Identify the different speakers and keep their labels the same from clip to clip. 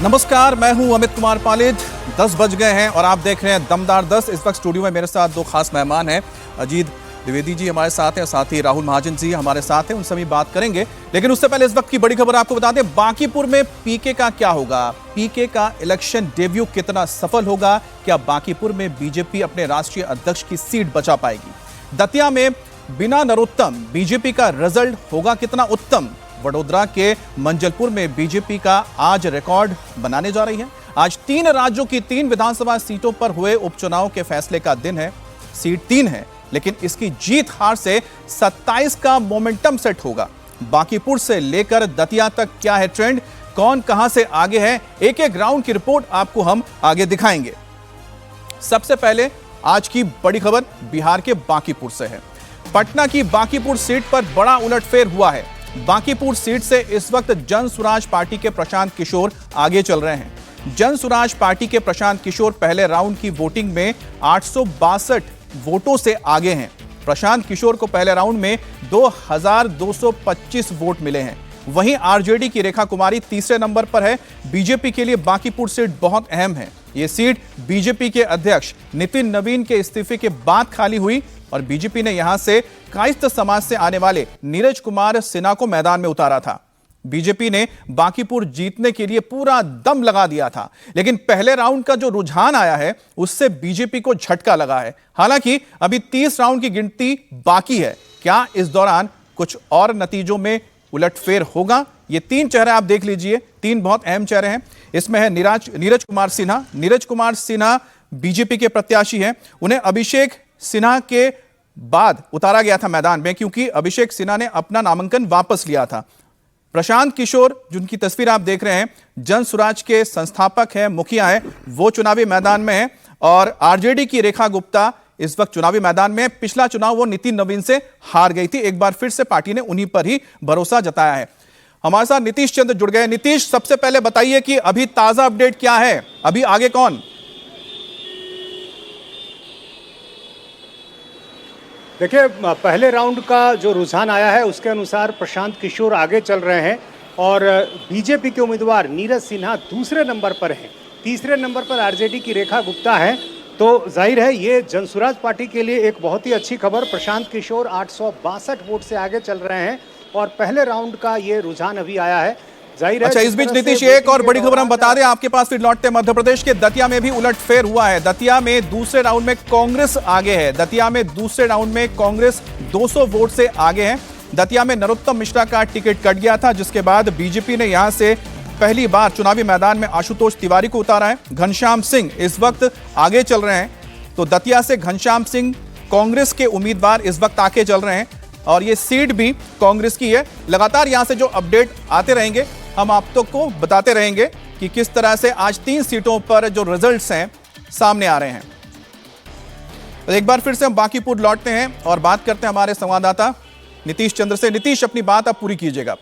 Speaker 1: नमस्कार, मैं हूं अमित कुमार पालिद। 10 बज गए हैं और आप देख रहे हैं दमदार 10। इस वक्त स्टूडियो में मेरे साथ दो खास मेहमान हैं। अजीत द्विवेदी जी हमारे साथ हैं, साथ ही राहुल महाजन जी हमारे साथ हैं। उनसे भी बात करेंगे, लेकिन उससे पहले इस वक्त की बड़ी खबर आपको बता दें। बांकीपुर में पीके का क्या होगा? पीके का इलेक्शन डेब्यू कितना सफल होगा? क्या बांकीपुर में बीजेपी अपने राष्ट्रीय अध्यक्ष की सीट बचा पाएगी? दतिया में बिना नरोत्तम बीजेपी का रिजल्ट होगा कितना उत्तम? वडोदरा के मंजलपुर में बीजेपी का आज रिकॉर्ड बनाने जा रही है। आज 3 राज्यों की 3 विधानसभा सीटों पर हुए उपचुनाव के फैसले का दिन है। सीट 3 है, लेकिन इसकी जीत हार से 27 का मोमेंटम सेट होगा। बांकीपुर से लेकर दतिया तक क्या है ट्रेंड, कौन कहां से आगे है, एक एक राउंड की रिपोर्ट आपको हम आगे दिखाएंगे। सबसे पहले आज की बड़ी खबर बिहार के बांकीपुर से है। पटना की बांकीपुर सीट पर बड़ा उलटफेर हुआ है। बांकीपुर सीट से इस वक्त जन स्वराज पार्टी के प्रशांत किशोर आगे चल रहे हैं। जन स्वराज पार्टी के प्रशांत किशोर पहले राउंड की वोटिंग में 862 वोटों से आगे हैं। प्रशांत किशोर को पहले राउंड में 2225 वोट मिले हैं। वहीं आरजेडी की रेखा कुमारी तीसरे नंबर पर है। बीजेपी के लिए बांकीपुर सीट बहुत अहम है। यह सीट बीजेपी के अध्यक्ष नितिन नवीन के इस्तीफे के बाद खाली हुई और बीजेपी ने यहां से कायस्थ समाज से आने वाले नीरज कुमार सिन्हा को मैदान में उतारा था। बीजेपी ने बांकीपुर जीतने के लिए पूरा दम लगा दिया था, लेकिन पहले राउंड का जो रुझान आया है उससे बीजेपी को झटका लगा है। हालांकि अभी 30 राउंड की गिनती बाकी है। क्या इस दौरान कुछ और नतीजों में उलटफेर होगा? ये 3 चेहरे आप देख लीजिए, 3 बहुत अहम चेहरे हैं। इसमें है नीरज कुमार सिन्हा। नीरज कुमार सिन्हा बीजेपी के प्रत्याशी हैं। उन्हें अभिषेक सिन्हा के बाद उतारा गया था मैदान में, क्योंकि अभिषेक सिन्हा ने अपना नामांकन वापस लिया था। प्रशांत किशोर, जिनकी तस्वीर आप देख रहे हैं, जन स्वराज के संस्थापक हैं, मुखिया हैं, वो चुनावी मैदान में हैं। और आरजेडी की रेखा गुप्ता इस वक्त चुनावी मैदान में। पिछला चुनाव वो नितिन नवीन से हार गई थी। एक बार फिर से पार्टी ने उन्हीं पर ही भरोसा जताया है। हमारे साथ नीतीश चंद्र जुड़ गए। नीतीश, सबसे पहले बताइए कि अभी ताजा अपडेट क्या है, अभी आगे कौन?
Speaker 2: देखिए, पहले राउंड का जो रुझान आया है उसके अनुसार प्रशांत किशोर आगे चल रहे हैं और बीजेपी के उम्मीदवार नीरज सिन्हा दूसरे नंबर पर हैं। तीसरे नंबर पर आरजेडी की रेखा गुप्ता है। तो जाहिर है ये जन स्वराज पार्टी के लिए एक बहुत ही अच्छी खबर। प्रशांत किशोर 862 वोट से आगे चल रहे हैं और पहले राउंड का ये रुझान अभी आया है।
Speaker 1: अच्छा, इस बीच नीतीश एक और बड़ी खबर हम बता दें आपके पास, फिर लौटते हैं। मध्य प्रदेश के दतिया में भी उलटफेर हुआ है। दतिया में दूसरे राउंड में कांग्रेस आगे है। दतिया में दूसरे राउंड में कांग्रेस 200 वोट से आगे है। दतिया में नरोत्तम मिश्रा का टिकट कट गया था, जिसके बाद बीजेपी ने यहां से पहली बार चुनावी मैदान में आशुतोष तिवारी को उतारा है। घनश्याम सिंह इस वक्त आगे चल रहे हैं। तो दतिया से घनश्याम सिंह कांग्रेस के उम्मीदवार इस वक्त आगे चल रहे हैं और ये सीट भी कांग्रेस की है। लगातार यहां से जो अपडेट आते रहेंगे हम आप तो को बताते रहेंगे कि किस तरह से आज 3 सीटों पर जो रिजल्ट्स हैं सामने आ रहे हैं। तो एक बार फिर से हम बांकीपुर लौटते हैं और बात करते हैं हमारे संवाददाता नीतीश चंद्र से। नीतीश, अपनी बात आप पूरी कीजिएगा।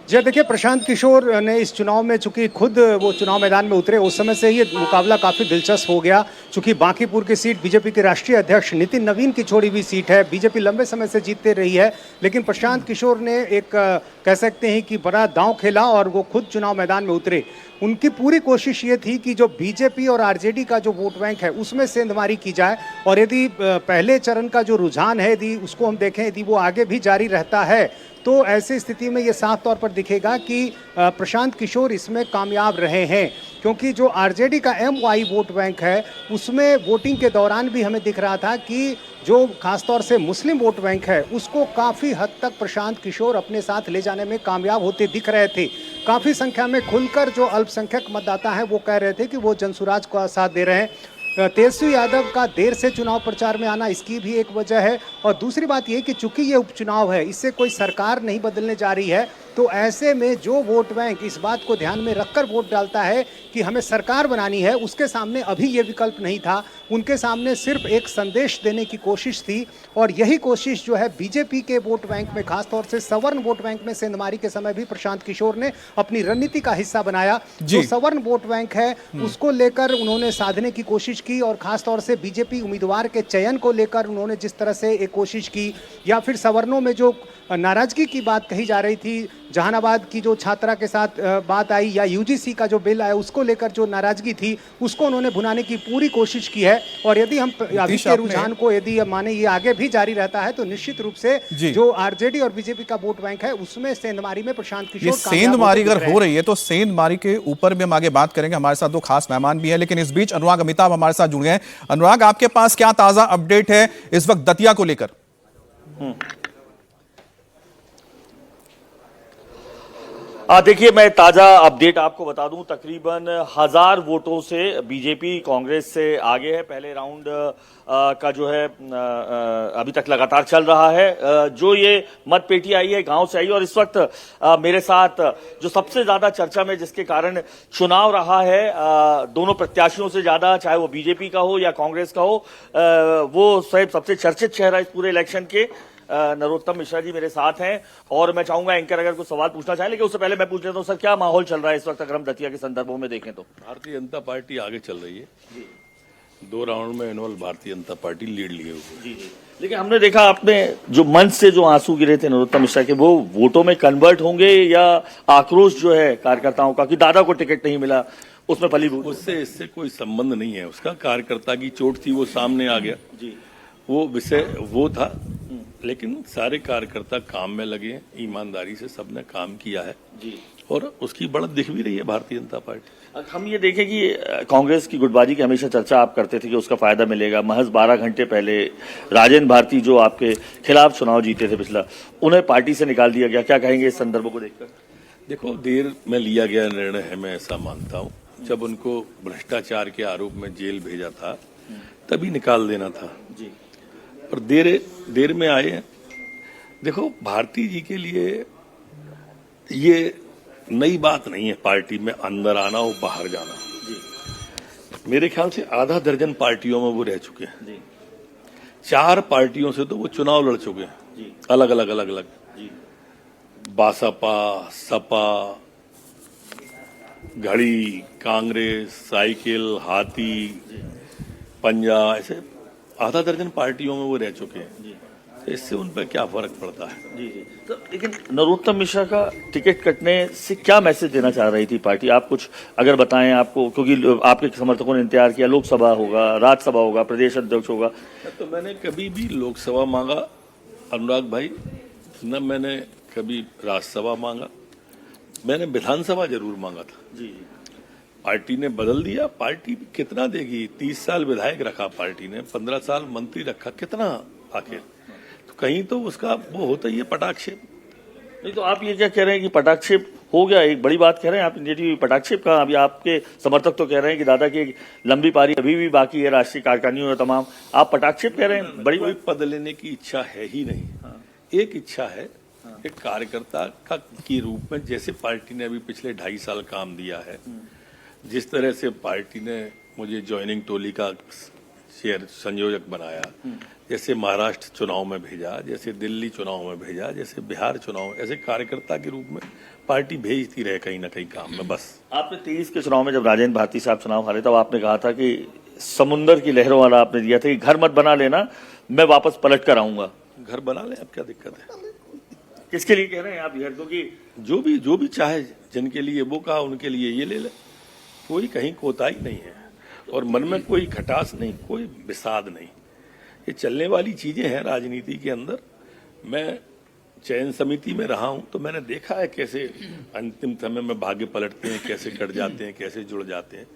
Speaker 2: जी देखिए, प्रशांत किशोर ने इस चुनाव में चूंकि खुद वो चुनाव मैदान में उतरे, उस समय से ही मुकाबला काफ़ी दिलचस्प हो गया। चूंकि बांकीपुर की सीट बीजेपी के राष्ट्रीय अध्यक्ष नितिन नवीन की छोड़ी हुई सीट है। बीजेपी लंबे समय से जीतते रही है, लेकिन प्रशांत किशोर ने एक कह सकते हैं कि बड़ा दांव खेला और वो खुद चुनाव मैदान में उतरे। उनकी पूरी कोशिश ये थी कि जो बीजेपी और आरजेडी का जो वोट बैंक है उसमें सेंधमारी की जाए और यदि पहले चरण का जो रुझान है यदि उसको हम देखें, यदि वो आगे भी जारी रहता है तो ऐसी स्थिति में ये साफ तौर पर दिखेगा कि प्रशांत किशोर इसमें कामयाब रहे हैं। क्योंकि जो आरजेडी का एमवाई वोट बैंक है उसमें वोटिंग के दौरान भी हमें दिख रहा था कि जो खासतौर से मुस्लिम वोट बैंक है उसको काफ़ी हद तक प्रशांत किशोर अपने साथ ले जाने में कामयाब होते दिख रहे थे। काफ़ी संख्या में खुलकर जो अल्पसंख्यक मतदाता हैं वो कह रहे थे कि वो जन स्वराज का साथ दे रहे हैं। तेजस्वी यादव का देर से चुनाव प्रचार में आना इसकी भी एक वजह है। और दूसरी बात यह कि चूंकि ये उपचुनाव है, इससे कोई सरकार नहीं बदलने जा रही है, तो ऐसे में जो वोट बैंक इस बात को ध्यान में रखकर वोट डालता है कि हमें सरकार बनानी है, उसके सामने अभी ये विकल्प नहीं था। उनके सामने सिर्फ एक संदेश देने की कोशिश थी और यही कोशिश जो है बीजेपी के वोट बैंक में, खासतौर से सवर्ण वोट बैंक में सेंधमारी के समय भी प्रशांत किशोर ने अपनी रणनीति का हिस्सा बनाया। जो सवर्ण वोट बैंक है उसको लेकर उन्होंने साधने की कोशिश की और खासतौर से बीजेपी उम्मीदवार के चयन को लेकर उन्होंने जिस तरह से एक कोशिश की, या फिर सवर्णों में जो नाराजगी की बात कही जा रही थी। जहानाबाद की जो छात्रा के साथ बात आई या यूजीसी का जो बिल आया उसको लेकर जो नाराजगी थी उसको उन्होंने भुनाने की पूरी कोशिश की है। और यदि हम अभी के रुझान को यदि माने ये आगे भी जारी रहता है तो निश्चित रूप से जो आरजेडी और बीजेपी का वोट बैंक है उसमें सेंधमारी में प्रशांत किशोर
Speaker 1: सेंधमारी अगर हो रही है तो सेंधमारी के ऊपर भी हम आगे बात करेंगे। हमारे साथ दो खास मेहमान भी हैं, लेकिन इस बीच अनुराग अमिताभ हमारे साथ जुड़ गए हैं। अनुराग, आपके पास क्या ताजा अपडेट है इस वक्त दतिया को लेकर?
Speaker 3: देखिए, मैं ताजा अपडेट आपको बता दूं, तकरीबन 1000 वोटों से बीजेपी कांग्रेस से आगे है। पहले राउंड का जो है अभी तक लगातार चल रहा है। जो ये मतपेटी आई है गांव से आई है और इस वक्त मेरे साथ जो सबसे ज्यादा चर्चा में जिसके कारण चुनाव रहा है दोनों प्रत्याशियों से ज्यादा, चाहे वो बीजेपी का हो या कांग्रेस का हो, वो सबसे चर्चित चेहरा इस पूरे इलेक्शन के नरोत्तम मिश्रा जी मेरे साथ हैं। और मैं चाहूंगा एंकर अगर कुछ सवाल पूछना चाहे, लेकिन उससे पहले मैं पूछ लेता हूं सर, क्या माहौल चल रहा है इस वक्त अगर हम दतिया के संदर्भों में देखें तो?
Speaker 4: भारतीय जनता पार्टी आगे चल रही है। 2 राउंड में involve Bharatiya Janata party lead लिए हुए।
Speaker 3: जी। लेकिन हमने देखा आपने जो मंच से जो आंसू गिरे थे नरोत्तम मिश्रा के, वो वोटों में कन्वर्ट होंगे या आक्रोश जो है कार्यकर्ताओं का कि दादा को टिकट नहीं मिला उसमें फलीभूत?
Speaker 4: उससे इससे कोई संबंध नहीं है। उसका कार्यकर्ता की चोट थी, वो सामने आ गया
Speaker 3: जी।
Speaker 4: वो विषय वो था। लेकिन सारे कार्यकर्ता काम में लगे हैं, ईमानदारी से सबने काम किया है
Speaker 3: जी।
Speaker 4: और उसकी बढ़त दिख भी रही है भारतीय जनता पार्टी।
Speaker 3: हम ये देखें कि कांग्रेस की गुटबाजी की हमेशा चर्चा आप करते थे कि उसका फायदा मिलेगा। महज 12 घंटे पहले राजेंद्र भारती जो आपके खिलाफ चुनाव जीते थे पिछला, उन्हें पार्टी से निकाल दिया गया। क्या कहेंगे इस संदर्भ को देखकर?
Speaker 4: देखो, देर में लिया गया निर्णय है, मैं ऐसा मानता हूँ। जब उनको भ्रष्टाचार के आरोप में जेल भेजा था तभी निकाल देना था
Speaker 3: जी।
Speaker 4: और देर में आए हैं। देखो, भारती जी के लिए ये नई बात नहीं है पार्टी में अंदर आना और बाहर जाना
Speaker 3: जी।
Speaker 4: मेरे ख्याल से आधा दर्जन पार्टियों में वो रह चुके हैं
Speaker 3: जी।
Speaker 4: 4 पार्टियों से तो वो चुनाव लड़ चुके हैं
Speaker 3: जी।
Speaker 4: अलग अलग
Speaker 3: जी।
Speaker 4: बासपा, सपा, घड़ी, कांग्रेस, साइकिल, हाथी, पंजा, ऐसे आधा दर्जन पार्टियों में वो रह चुके हैं। तो इससे उन पर क्या फर्क पड़ता है?
Speaker 3: जी। तो लेकिन नरोत्तम मिश्रा का टिकट कटने से क्या मैसेज देना चाह रही थी पार्टी? आप कुछ अगर बताएं आपको, क्योंकि आपके समर्थकों ने इंतजार किया, लोकसभा होगा, राज्यसभा होगा, प्रदेश अध्यक्ष होगा।
Speaker 4: तो मैंने कभी भी लोकसभा मांगा अनुराग भाई, न मैंने कभी राज्यसभा मांगा। मैंने विधानसभा जरूर मांगा था।
Speaker 3: जी।
Speaker 4: पार्टी ने बदल दिया। पार्टी कितना देगी? 30 साल विधायक रखा पार्टी ने, 15 साल मंत्री रखा, कितना आखिर? तो कहीं तो उसका वो होता ही है पटाक्षेप।
Speaker 3: नहीं तो आप ये क्या कह रहे हैं कि पटाक्षेप हो गया? एक बड़ी बात कह रहे हैं आप, ये पटाक्षेप का। अभी आपके समर्थक तो कह रहे हैं कि दादा की लंबी पारी अभी भी बाकी है राष्ट्रीय कार्यकारिणी में तमाम, आप पटाक्षेप कह रहे हैं? बड़ी
Speaker 4: कोई पद लेने की इच्छा है ही नहीं। एक इच्छा है एक कार्यकर्ता का की रूप में, जैसे पार्टी ने अभी पिछले 2.5 साल काम दिया है, जिस तरह से पार्टी ने मुझे ज्वाइनिंग टोली का शेयर संयोजक बनाया, जैसे महाराष्ट्र चुनाव में भेजा, जैसे दिल्ली चुनाव में भेजा, जैसे बिहार चुनाव, ऐसे कार्यकर्ता के रूप में पार्टी भेजती रहे कहीं ना कहीं काम में। बस
Speaker 3: आपने 23 के चुनाव में जब राजेंद्र भारती साहब चुनाव हारे तब आपने कहा था कि समुंदर की लहरों वाला आपने दिया था कि घर मत बना लेना, मैं वापस पलट कर आऊंगा।
Speaker 4: घर बना ले, अब क्या दिक्कत है?
Speaker 3: किसके लिए कह रहे हैं आप घर? क्योंकि
Speaker 4: जो भी चाहे, जिनके लिए वो कहा उनके लिए ये ले ले। कोई कहीं कोताही नहीं है और मन में कोई खटास नहीं, कोई विषाद नहीं। ये चलने वाली चीजें हैं राजनीति के अंदर। मैं चयन समिति में रहा हूं तो मैंने देखा है कैसे अंतिम समय में भाग्य पलटते हैं, कैसे कट जाते हैं, कैसे जुड़ जाते हैं।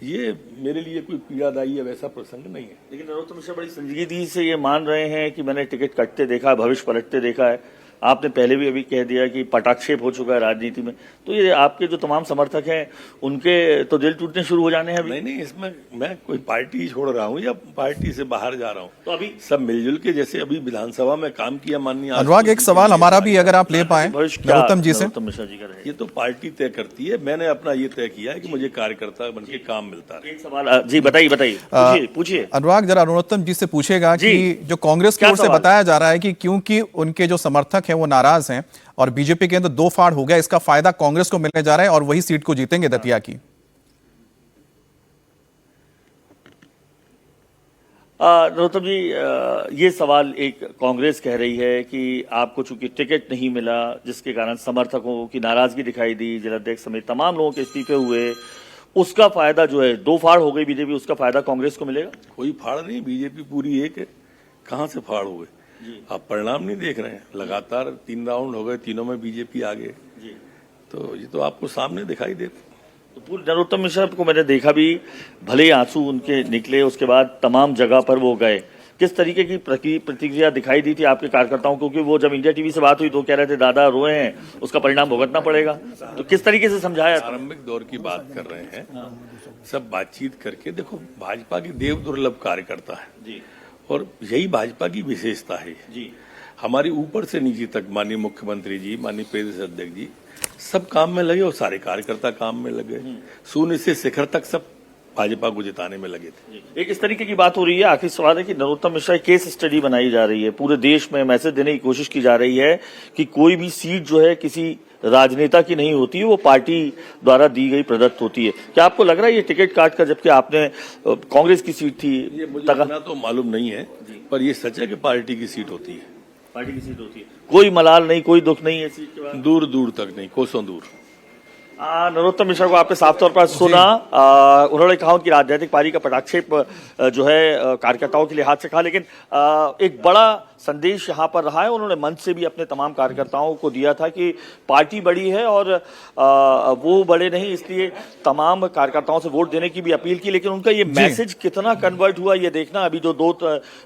Speaker 4: ये मेरे लिए कोई पीड़ादायी है वैसा प्रसंग नहीं है।
Speaker 3: लेकिन नरोत्तम मिश्रा बड़ी संजीदगी से ये मान रहे हैं कि मैंने टिकट कटते देखा है, भविष्य पलटते देखा है। आपने पहले भी अभी कह दिया कि पटाक्षेप हो चुका है राजनीति में, तो ये आपके जो तमाम समर्थक हैं उनके तो दिल टूटने शुरू हो जाने हैं अभी।
Speaker 4: नहीं, इसमें मैं कोई पार्टी छोड़ रहा हूँ या पार्टी से बाहर जा रहा हूँ।
Speaker 3: तो अभी
Speaker 4: सब मिलजुल के, जैसे अभी विधानसभा में काम किया माननीय
Speaker 1: अनुराग, एक सवाल हमारा भी अगर आप ले पाए नरोत्तम जी से।
Speaker 3: नरोत्तम मिश्रा जी का रहे।
Speaker 4: ये तो पार्टी तय करती है। मैंने अपना ये तय किया है कि मुझे कार्यकर्ता बन के काम मिलता है।
Speaker 3: एक सवाल जी, बताइए पूछिए।
Speaker 1: अनुराग, जरा नरोत्तम जी से पूछेगा कि जो कांग्रेस की ओर से बताया जा रहा है कि क्योंकि उनके जो समर्थक हैं वो नाराज हैं और बीजेपी के अंदर 2 फाड़ हो गया, इसका फायदा कांग्रेस को मिलने जा रहा है और वही सीट को जीतेंगे दतिया की।
Speaker 3: नरोत्तम जी, ये सवाल एक कांग्रेस कह रही है कि आपको चूंकि टिकट नहीं मिला, जिसके कारण समर्थकों की नाराजगी दिखाई दी, जिलाध्यक्ष समेत तमाम लोगों के इस्तीफे हुए, उसका फायदा जो है दो फाड़ हो गई बीजेपी, उसका फायदा कांग्रेस को मिलेगा?
Speaker 4: कोई फाड़ नहीं, बीजेपी पूरी एक है, कहां से फाड़ हो गए? आप परिणाम नहीं देख रहे हैं, लगातार 3 राउंड हो गए, तीनों में बीजेपी आगे, तो ये तो आपको सामने दिखाई देता।
Speaker 3: तो पूरे नरोत्तम मिश्रा को मैंने देखा भी, भले ही आंसू उनके निकले, उसके बाद तमाम जगह पर वो गए, किस तरीके की प्रतिक्रिया दिखाई दी थी आपके कार्यकर्ताओं को? क्योंकि वो जब इंडिया टीवी से बात हुई तो कह रहे थे दादा रोए हैं, उसका परिणाम भुगतना पड़ेगा, तो किस तरीके से समझाया?
Speaker 4: प्रारंभिक दौर की बात कर रहे हैं, सब बातचीत करके। देखो, भाजपा की देव दुर्लभ कार्यकर्ता है जी, और यही भाजपा की विशेषता है जी। हमारी ऊपर से नीचे तक माननीय मुख्यमंत्री जी, माननीय प्रदेश अध्यक्ष जी सब काम में लगे और सारे कार्यकर्ता काम में लगे, शून्य से शिखर तक सब भाजपा को जिताने में लगे थे।
Speaker 3: एक इस तरीके की बात हो रही है, आखिरी सवाल है कि नरोत्तम मिश्रा केस स्टडी बनाई जा रही है, पूरे देश में मैसेज देने की कोशिश की जा रही है कि कोई भी सीट जो है किसी राजनेता की नहीं होती है, वो पार्टी द्वारा दी गई प्रदत्त होती है। क्या आपको लग रहा है ये टिकट काट कर, जबकि आपने कांग्रेस की सीट थी?
Speaker 4: ये मुझे इतना तो मालूम नहीं है, पर ये सच है कि पार्टी की सीट होती है,
Speaker 3: पार्टी की सीट होती है, कोई मलाल नहीं, कोई दुख नहीं है सीट के बाद?
Speaker 4: दूर दूर तक नहीं, कोसों दूर।
Speaker 3: नरोत्तम मिश्रा को आपने साफ तौर पर सुना, उन्होंने कहा कि राजनीतिक पार्टी का पटाक्षेप जो है कार्यकर्ताओं के लिहाज से कहा, लेकिन एक बड़ा संदेश यहाँ पर रहा है। उन्होंने मंच से भी अपने तमाम कार्यकर्ताओं को दिया था कि पार्टी बड़ी है और वो बड़े नहीं, इसलिए तमाम कार्यकर्ताओं से वोट देने की भी अपील की। लेकिन उनका ये मैसेज कितना कन्वर्ट हुआ ये देखना, अभी जो 2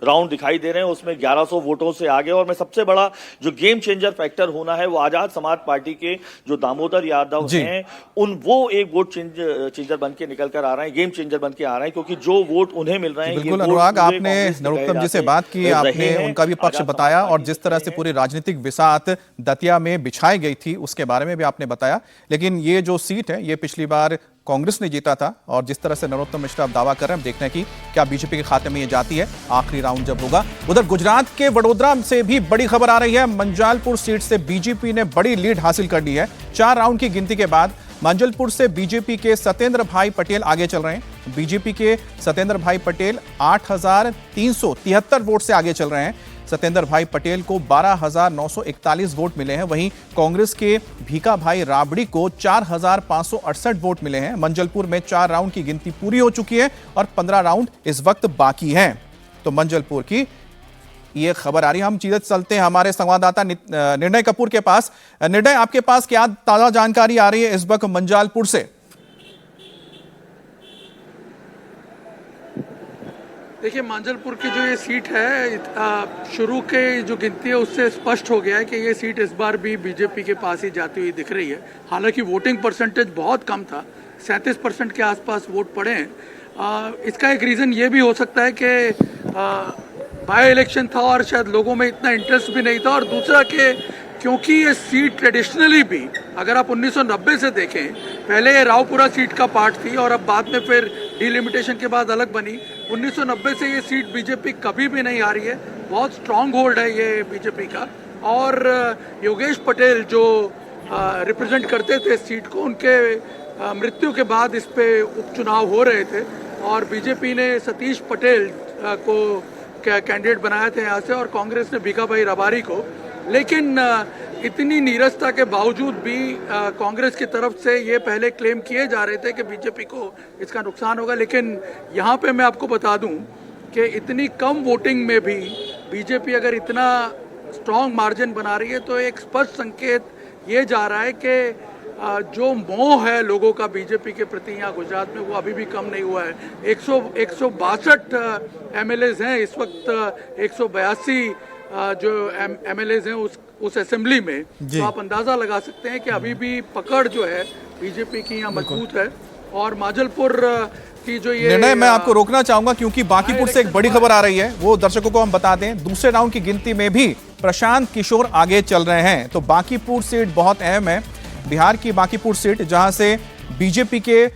Speaker 3: राउंड दिखाई दे रहे हैं उसमें 1100 वोटों से आगे, और मैं सबसे बड़ा जो गेम चेंजर फैक्टर होना है वो आजाद समाज पार्टी के जो दामोदर यादव हैं, वो एक वोट चेंजर बन के निकल कर आ रहे हैं, गेम चेंजर बन के आ रहे हैं, क्योंकि जो वोट उन्हें मिल रहे हैं।
Speaker 1: बिल्कुल अनुराग, आपने नरोत्तम जी से बात की, आपने उनका भी पक्ष बताया और जिस तरह से पूरी राजनीतिक बिसात दतिया में बिछाई गई थी उसके बारे में भी आपने बताया। लेकिन ये जो सीट है ये पिछली बार कांग्रेस ने जीता था, और जिस तरह से नरोत्तम मिश्रा अब दावा कर रहे हैं, देखना है कि क्या बीजेपी के खाते में ये जाती है आखिरी राउंड जब होगा। उधर गुजरात के वडोदरा से भी बड़ी खबर आ रही है, मंजालपुर सीट से बीजेपी ने बड़ी लीड हासिल कर ली है। 4 राउंड की गिनती के बाद मंजलपुर से बीजेपी के सत्येंद्र भाई पटेल आगे चल रहे हैं। बीजेपी के सत्येंद्र भाई पटेल 8,373 वोट से आगे चल रहे हैं। सत्येंद्र भाई पटेल को 12,941 वोट मिले हैं। वहीं कांग्रेस के भीका भाई राबड़ी को 4,568 वोट मिले हैं। मंजलपुर में 4 राउंड की गिनती पूरी हो चुकी है और 15 राउंड इस वक्त बाकी हैं। तो मंजलपुर की ये खबर आ रही है। हम सीधे चलते हैं हमारे संवाददाता निर्णय कपूर के पास। निर्णय, आपके पास क्या ताजा जानकारी आ रही है इस वक्त मंजालपुर से?
Speaker 5: देखिए, मंजालपुर की जो ये सीट है, शुरू के जो गिनती है उससे स्पष्ट हो गया है कि ये सीट इस बार भी बीजेपी के पास ही जाती हुई दिख रही है। हालांकि वोटिंग परसेंटेज बहुत कम था, 37% के आसपास वोट पड़े हैं। इसका एक रीज़न ये भी हो सकता है कि बाय इलेक्शन था और शायद लोगों में इतना इंटरेस्ट भी नहीं था, और दूसरा कि क्योंकि ये सीट ट्रेडिशनली भी, अगर आप 1990 से देखें, पहले ये रावपुरा सीट का पार्ट थी और अब बाद में फिर डिलिमिटेशन के बाद अलग बनी। 1990 से ये सीट बीजेपी कभी भी नहीं आ रही है, बहुत स्ट्रांग होल्ड है ये बीजेपी का। और योगेश पटेल जो रिप्रेजेंट करते थे इस सीट को, उनके मृत्यु के बाद इस पे उपचुनाव हो रहे थे और बीजेपी ने सतीश पटेल को कैंडिडेट बनाए थे यहाँ से, और कांग्रेस ने भीखा भाई रबारी को। लेकिन इतनी नीरसता के बावजूद भी कांग्रेस की तरफ से ये पहले क्लेम किए जा रहे थे कि बीजेपी को इसका नुकसान होगा। लेकिन यहाँ पे मैं आपको बता दूं कि इतनी कम वोटिंग में भी बीजेपी अगर इतना स्ट्रॉन्ग मार्जिन बना रही है, तो एक स्पष्ट संकेत ये जा रहा है कि जो मोह है लोगों का बीजेपी के प्रति यहाँ गुजरात में, वो अभी भी कम नहीं हुआ है। 162 एमएलएज हैं इस वक्त, 182 जो एमएलएज हैं उस असेंबली में, तो आप अंदाजा लगा सकते हैं कि अभी भी पकड़ जो है बीजेपी की यहाँ मजबूत है। और माजलपुर की जो ये
Speaker 1: निर्णय, मैं आपको रोकना चाहूंगा क्योंकि बांकीपुर से एक बड़ी खबर आ रही है, वो दर्शकों को हम बता दें। दूसरे राउंड की गिनती में भी प्रशांत किशोर आगे चल रहे हैं। तो बांकीपुर सीट बहुत अहम है, बिहार की बांकीपुर सीट, जहां से बीजेपी के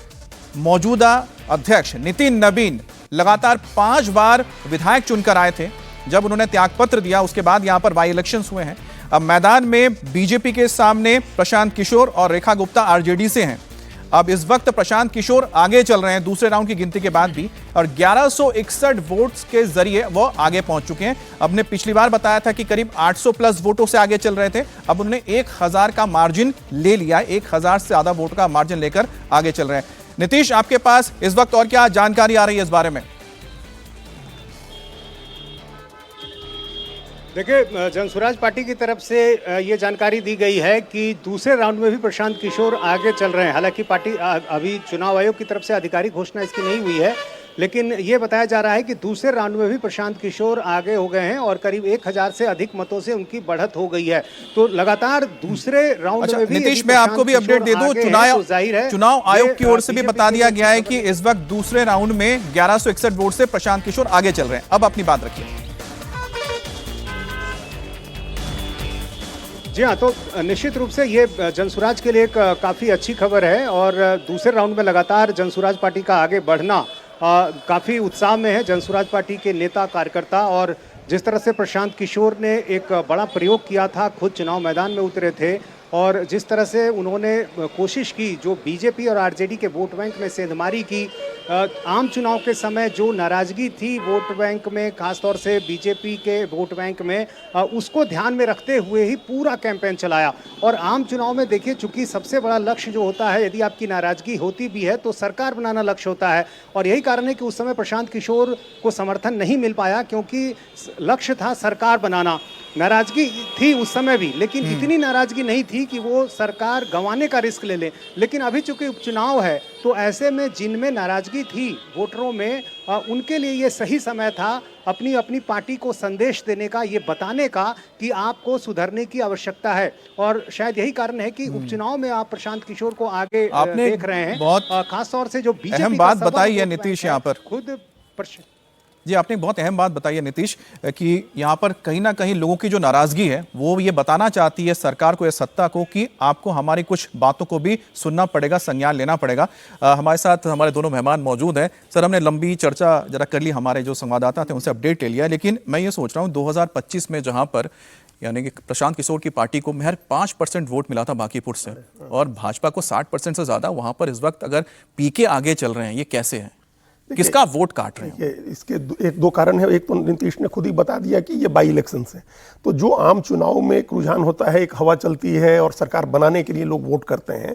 Speaker 1: मौजूदा अध्यक्ष नितिन नवीन लगातार 5 बार विधायक चुनकर आए थे। जब उन्होंने त्यागपत्र दिया उसके बाद यहां पर बाई इलेक्शंस हुए हैं। अब मैदान में बीजेपी के सामने प्रशांत किशोर और रेखा गुप्ता आरजेडी से हैं। अब इस वक्त प्रशांत किशोर आगे चल रहे हैं दूसरे राउंड की गिनती के बाद भी, और 1161 वोट्स के जरिए वो आगे पहुंच चुके हैं। हमने पिछली बार बताया था कि करीब 800 प्लस वोटों से आगे चल रहे थे, अब उन्होंने 1000 का मार्जिन ले लिया, 1000 से ज्यादा वोट का मार्जिन लेकर आगे चल रहे हैं। नीतीश, आपके पास इस वक्त और क्या जानकारी आ रही है इस बारे में?
Speaker 2: देखिए, जनसुराज पार्टी की तरफ से ये जानकारी दी गई है कि दूसरे राउंड में भी प्रशांत किशोर आगे चल रहे हैं। हालांकि पार्टी अभी चुनाव आयोग की तरफ से आधिकारिक घोषणा इसकी नहीं हुई है, लेकिन ये बताया जा रहा है कि दूसरे राउंड में भी प्रशांत किशोर आगे हो गए हैं और करीब 1000 से अधिक मतों से उनकी बढ़त हो गई है। तो लगातार दूसरे राउंड में भी
Speaker 1: नीतीश, मैं आपको भी अपडेट दे दूं, चुनाव आयोग की ओर से भी बता दिया गया है कि इस वक्त दूसरे राउंड में 1161 वोट से प्रशांत किशोर आगे चल रहे हैं। अब अपनी बात रखिए।
Speaker 2: जी हाँ, तो निश्चित रूप से ये जनसुराज के लिए एक काफ़ी अच्छी खबर है और दूसरे राउंड में लगातार जनसुराज पार्टी का आगे बढ़ना काफ़ी उत्साह में है जनसुराज पार्टी के नेता कार्यकर्ता। और जिस तरह से प्रशांत किशोर ने एक बड़ा प्रयोग किया था, खुद चुनाव मैदान में उतरे थे और जिस तरह से उन्होंने कोशिश की जो बीजेपी और आरजेडी के वोट बैंक में सेंधमारी की, आम चुनाव के समय जो नाराजगी थी वोट बैंक में, खासतौर से बीजेपी के वोट बैंक में, उसको ध्यान में रखते हुए ही पूरा कैंपेन चलाया। और आम चुनाव में देखिए, चूंकि सबसे बड़ा लक्ष्य जो होता है, यदि आपकी नाराजगी होती भी है तो सरकार बनाना लक्ष्य होता है, और यही कारण है कि उस समय प्रशांत किशोर को समर्थन नहीं मिल पाया, क्योंकि लक्ष्य था सरकार बनाना। नाराजगी थी उस समय भी, लेकिन इतनी नाराजगी नहीं थी कि वो सरकार गंवाने का रिस्क ले लें। लेकिन अभी चूंकि उपचुनाव है, तो ऐसे में जिनमें नाराजगी थी वोटरों में, उनके लिए ये सही समय था अपनी अपनी पार्टी को संदेश देने का, ये बताने का कि आपको सुधरने की आवश्यकता है। और शायद यही कारण है कि उपचुनाव में आप प्रशांत किशोर को आगे देख रहे हैं।
Speaker 1: बहुत
Speaker 2: खासतौर से जो बीजेपी
Speaker 1: अहम बात बताई है नीतीश यहाँ पर,
Speaker 2: खुद
Speaker 1: जी आपने बहुत अहम बात बताई है नीतीश, कि यहाँ पर कहीं ना कहीं लोगों की जो नाराजगी है वो ये बताना चाहती है सरकार को या सत्ता को कि आपको हमारी कुछ बातों को भी सुनना पड़ेगा, संज्ञान लेना पड़ेगा। हमारे साथ हमारे दोनों मेहमान मौजूद हैं। सर, हमने लंबी चर्चा जरा कर ली, हमारे जो संवाददाता थे उनसे अपडेट ले लिया, लेकिन मैं ये सोच रहा हूँ 2025 में जहाँ पर यानी कि प्रशांत किशोर की पार्टी को महज 5% वोट मिला था बांकीपुर से, और भाजपा को 60% से ज्यादा, वहां पर इस वक्त अगर पीके आगे चल रहे हैं, ये कैसे है? किसका वोट काट रहे हैं?
Speaker 6: इसके एक दो कारण है। एक तो नीतीश ने खुद ही बता दिया कि ये बाई इलेक्शन है, तो जो आम चुनाव में एक रुझान होता है, एक हवा चलती है और सरकार बनाने के लिए लोग वोट करते हैं,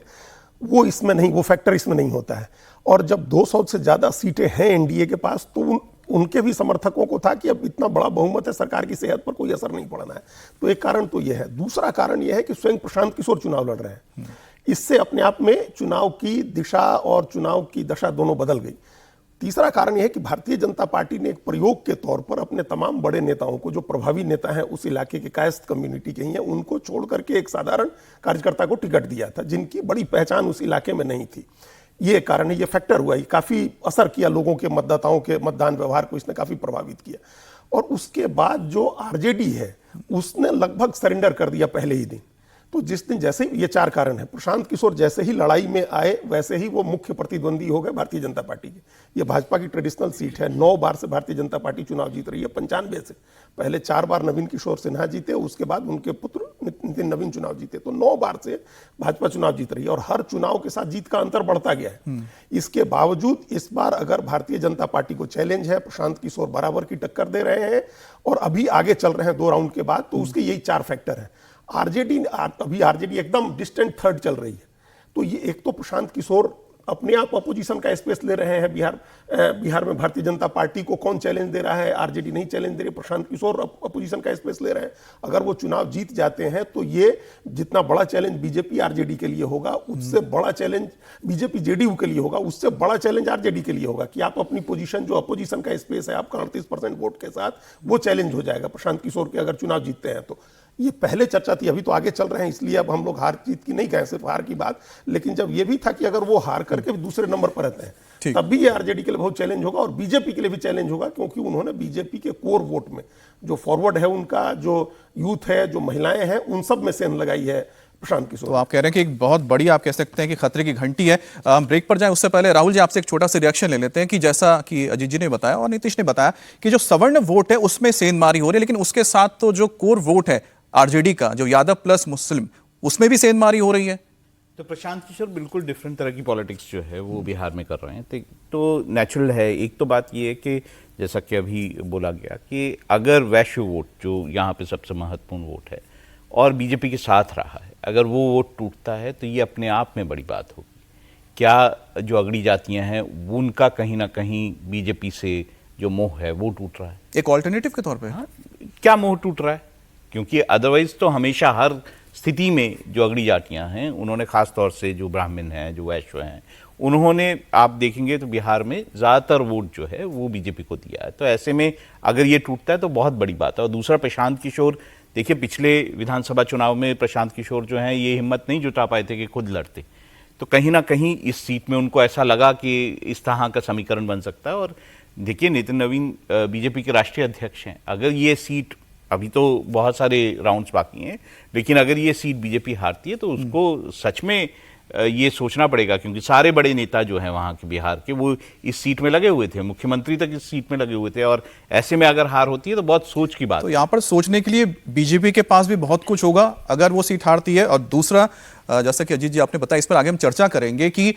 Speaker 6: वो इसमें नहीं, वो फैक्टर इसमें नहीं होता है। और जब 200 से ज्यादा सीटें हैं एनडीए के पास, तो उनके भी समर्थकों को था कि अब इतना बड़ा बहुमत है, सरकार की सेहत पर कोई असर नहीं पड़ना है। तो एक कारण तो यह है। दूसरा कारण यह है कि स्वयं प्रशांत किशोर चुनाव लड़ रहे हैं, इससे अपने आप में चुनाव की दिशा और चुनाव की दशा दोनों बदल गई। तीसरा कारण यह है कि भारतीय जनता पार्टी ने एक प्रयोग के तौर पर अपने तमाम बड़े नेताओं को, जो प्रभावी नेता हैं उस इलाके के कायस्थ कम्युनिटी के ही हैं, उनको छोड़ करके एक साधारण कार्यकर्ता को टिकट दिया था, जिनकी बड़ी पहचान उस इलाके में नहीं थी। ये कारण है, ये फैक्टर हुआ, ये काफी असर किया लोगों के, मतदाताओं के मतदान व्यवहार को इसने काफी प्रभावित किया। और उसके बाद जो आरजेडी है उसने लगभग सरेंडर कर दिया पहले ही दिन। तो जिस दिन, जैसे ही, ये चार कारण है, प्रशांत किशोर जैसे ही लड़ाई में आए वैसे ही वो मुख्य प्रतिद्वंदी हो गए भारतीय जनता पार्टी के। ये भाजपा की ट्रेडिशनल सीट है, 9 बार से भारतीय जनता पार्टी चुनाव जीत रही है 95 से। पहले 4 बार नवीन किशोर सिन्हा जीते, उसके बाद उनके पुत्र नितिन नवीन चुनाव जीते, तो 9 बार से भाजपा चुनाव जीत रही है और हर चुनाव के साथ जीत का अंतर बढ़ता गया है। इसके बावजूद इस बार अगर भारतीय जनता पार्टी को चैलेंज है, प्रशांत किशोर बराबर की टक्कर दे रहे हैं और अभी आगे चल रहे हैं 2 राउंड के बाद, तो उसके यही 4 फैक्टर है। अभी आरजेडी एकदम डिस्टेंट थर्ड चल रही है, तो ये एक तो प्रशांत किशोर अपने आप अपोजिशन का स्पेस ले रहे हैं। बिहार में भारतीय जनता पार्टी को कौन चैलेंज दे रहा है? आरजेडी नहीं चैलेंज दे रही, प्रशांत किशोर अपोजिशन का स्पेस ले रहे हैं। अगर वो चुनाव जीत जाते हैं तो ये जितना बड़ा चैलेंज बीजेपी आरजेडी के लिए होगा, उससे बड़ा चैलेंज बीजेपी जेडीयू के लिए होगा, उससे बड़ा चैलेंज आरजेडी के लिए होगा कि आप अपनी पोजीशन, जो अपोजिशन का स्पेस है आपका 38% वोट के साथ, वो चैलेंज हो जाएगा प्रशांत किशोर के अगर चुनाव जीतते हैं तो। ये पहले चर्चा थी, अभी तो आगे चल रहे हैं, इसलिए अब हम लोग हार जीत की नहीं कहें, सिर्फ हार की बात। लेकिन जब ये भी था कि अगर वो हार करके दूसरे नंबर पर रहते हैं, तब भी ये आरजेडी के लिए बहुत चैलेंज होगा और बीजेपी के लिए भी चैलेंज होगा, क्योंकि उन्होंने बीजेपी के कोर वोट में जो फॉरवर्ड है उनका, जो यूथ है, जो महिलाएं हैं, उन सब में सेंध लगाई है प्रशांत किशोर।
Speaker 1: तो आप कह रहे हैं कि एक बहुत बड़ी, आप कह सकते हैं कि खतरे की घंटी है। ब्रेक पर जाएं उससे पहले राहुल जी आपसे एक छोटा सा रिएक्शन ले लेते हैं कि जैसा कि अजीत जी ने बताया और नीतीश ने बताया कि जो सवर्ण वोट है उसमें सेंधमारी हो रही है, लेकिन उसके साथ तो जो कोर वोट है आरजेडी का, जो यादव प्लस मुस्लिम, उसमें भी सेंधमारी हो रही है।
Speaker 7: तो प्रशांत किशोर बिल्कुल डिफरेंट तरह की पॉलिटिक्स जो है वो बिहार में कर रहे हैं, तो नेचुरल है। एक तो बात ये है कि जैसा कि अभी बोला गया कि अगर वैश्य वोट जो यहाँ पे सबसे महत्वपूर्ण वोट है और बीजेपी के साथ रहा है, अगर वो वोट टूटता है तो ये अपने आप में बड़ी बात होगी। क्या जो अगड़ी जातियाँ हैं उनका कहीं ना कहीं बीजेपी से जो मोह है वो टूट रहा है,
Speaker 1: एक ऑल्टरनेटिव के तौर पे।
Speaker 7: हाँ, क्या मोह टूट रहा है? क्योंकि अदरवाइज तो हमेशा हर स्थिति में जो अगड़ी जातियाँ हैं उन्होंने खास तौर से जो ब्राह्मण हैं, जो वैश्य हैं, उन्होंने आप देखेंगे तो बिहार में ज़्यादातर वोट जो है वो बीजेपी को दिया है। तो ऐसे में अगर ये टूटता है तो बहुत बड़ी बात है। और दूसरा, प्रशांत किशोर, देखिए पिछले विधानसभा चुनाव में प्रशांत किशोर जो हैं ये हिम्मत नहीं जुटा पाए थे कि खुद लड़ते, तो कहीं ना कहीं इस सीट में उनको ऐसा लगा कि इस तरह का समीकरण बन सकता है। और देखिए नितिन नवीन बीजेपी के राष्ट्रीय अध्यक्ष हैं, अगर ये सीट, अभी तो बहुत सारे राउंड्स बाकी हैं, लेकिन अगर ये सीट बीजेपी हारती है तो उसको सच में ये सोचना पड़ेगा, क्योंकि सारे बड़े नेता जो हैं वहाँ के बिहार के वो इस सीट में लगे हुए थे, मुख्यमंत्री तक इस सीट में लगे हुए थे, और ऐसे में अगर हार होती है तो बहुत सोच की बात
Speaker 1: तो यहाँ पर सोचने के लिए बीजेपी के पास भी बहुत कुछ होगा अगर वो सीट हारती है। और दूसरा, जैसा कि अजीत जी आपने बताया, इस पर आगे हम चर्चा करेंगे कि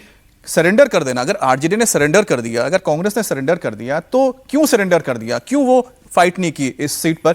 Speaker 1: सरेंडर कर देना, अगर आरजेडी ने सरेंडर कर दिया, अगर कांग्रेस ने सरेंडर कर दिया, तो क्यों सरेंडर कर दिया, क्यों वो फाइट नहीं की इस सीट पर।